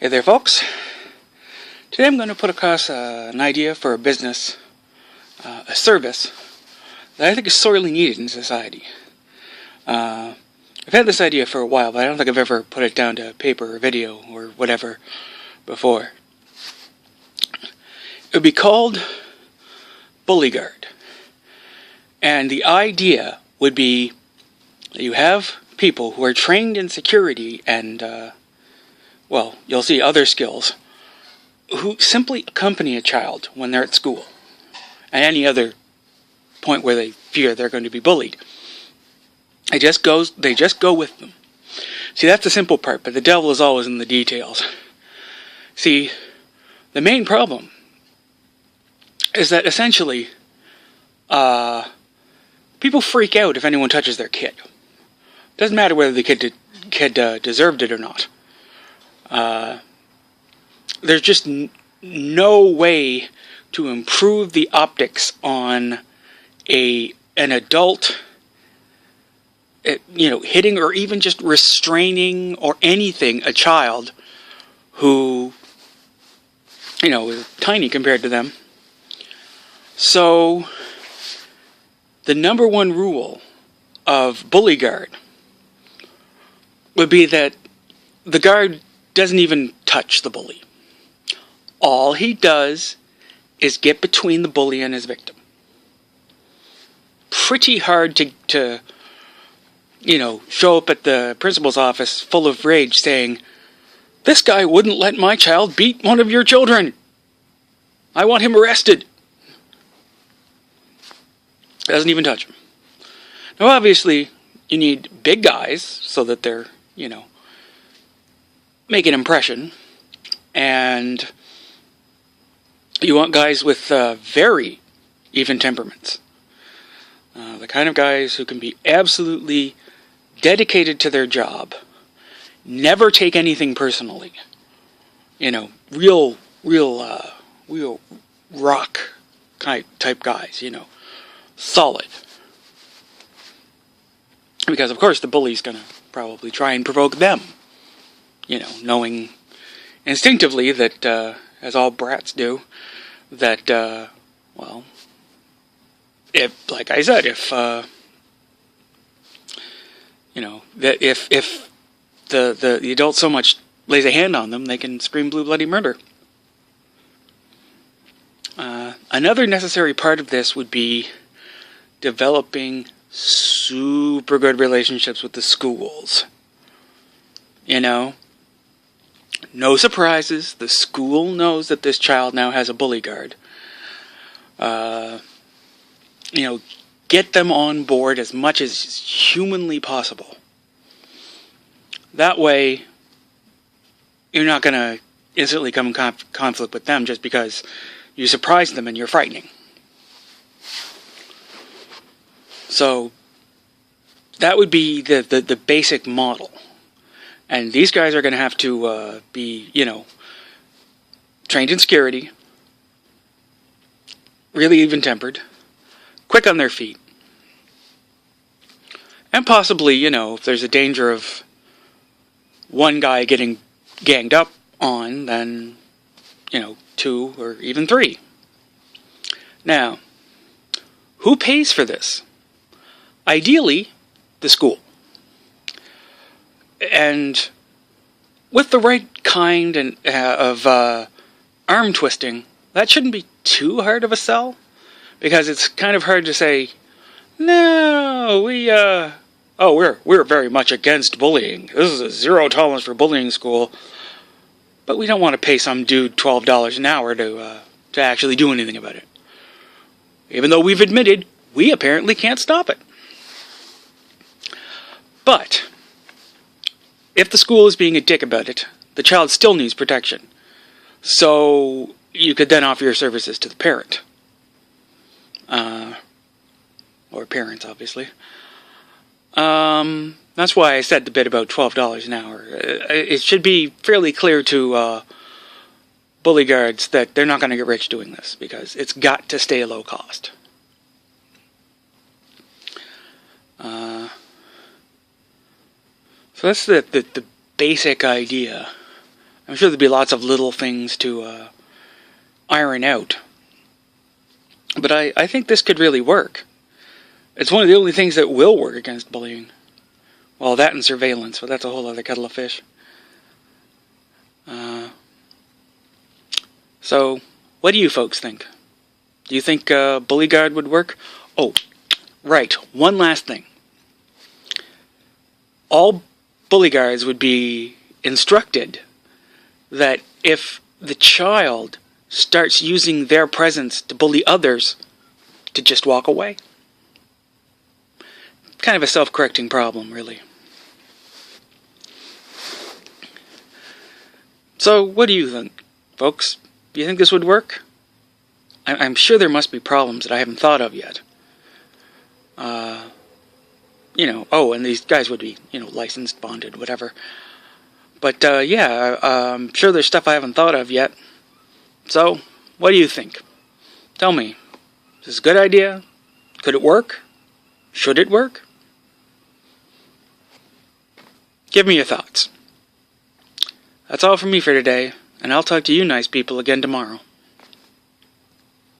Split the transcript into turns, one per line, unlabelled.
Hey there, folks. Today I'm going to put across an idea for a business, a service, that I think is sorely needed in society. I've had this idea for a while, but I don't think I've ever put it down to paper or video or whatever before. It would be called Bullyguard. And the idea would be that you have people who are trained in security and, well, you'll see other skills, who simply accompany a child when they're at school, at any other point where they fear they're going to be bullied. They just go with them. See, that's the simple part, but the devil is always in the details. See, the main problem is that essentially, people freak out if anyone touches their kid. Doesn't matter whether the kid deserved it or not. There's just no way to improve the optics on an adult, hitting or even just restraining or anything a child who, is tiny compared to them. So, the number one rule of Bullyguard would be that the guard doesn't even touch the bully. All he does is get between the bully and his victim. Pretty hard to show up at the principal's office full of rage saying, "This guy wouldn't let my child beat one of your children. I want him arrested." Doesn't even touch him. Now obviously, you need big guys so that they're, make an impression. And you want guys with very even temperaments. The kind of guys who can be absolutely dedicated to their job, never take anything personally. Real rock type guys, solid. Because of course the bully's gonna probably try and provoke them. Knowing instinctively that, as all brats do, that, if, like I said, that if the adult so much lays a hand on them, they can scream blue bloody murder. Another necessary part of this would be developing super good relationships with the schools. No surprises. The school knows that this child now has a bully guard. Get them on board as much as humanly possible. That way, you're not going to instantly come in conflict with them just because you surprise them and you're frightening. So, that would be the basic model. And these guys are going to have to be, trained in security, really even-tempered, quick on their feet, and possibly, if there's a danger of one guy getting ganged up on, then, 2 or even 3. Now, who pays for this? Ideally, the school. And with the right kind of arm twisting, that shouldn't be too hard of a sell, because it's kind of hard to say, no, we're very much against bullying. This is a zero tolerance for bullying school, but we don't want to pay some dude $12 an hour to actually do anything about it. Even though we've admitted we apparently can't stop it. But if the school is being a dick about it, the child still needs protection. So you could then offer your services to the parent. Or parents, obviously. That's why I said the bit about $12 an hour. It should be fairly clear to bully guards that they're not going to get rich doing this, because it's got to stay low cost. So that's the basic idea I'm sure there'd be lots of little things to iron out. But I think this could really work. It's one of the only things that will work against bullying. Well, that and surveillance, but that's a whole other kettle of fish. So, what do you folks think? Do you think Bullyguard would work? Oh, right, one last thing. All Bullyguards would be instructed that if the child starts using their presence to bully others, to just walk away. Kind of a self-correcting problem, really. So, what do you think, folks? Do you think this would work? I'm sure there must be problems that I haven't thought of yet. And these guys would be, licensed, bonded, whatever. But, I'm sure there's stuff I haven't thought of yet. So, what do you think? Tell me. Is this a good idea? Could it work? Should it work? Give me your thoughts. That's all from me for today, and I'll talk to you nice people again tomorrow.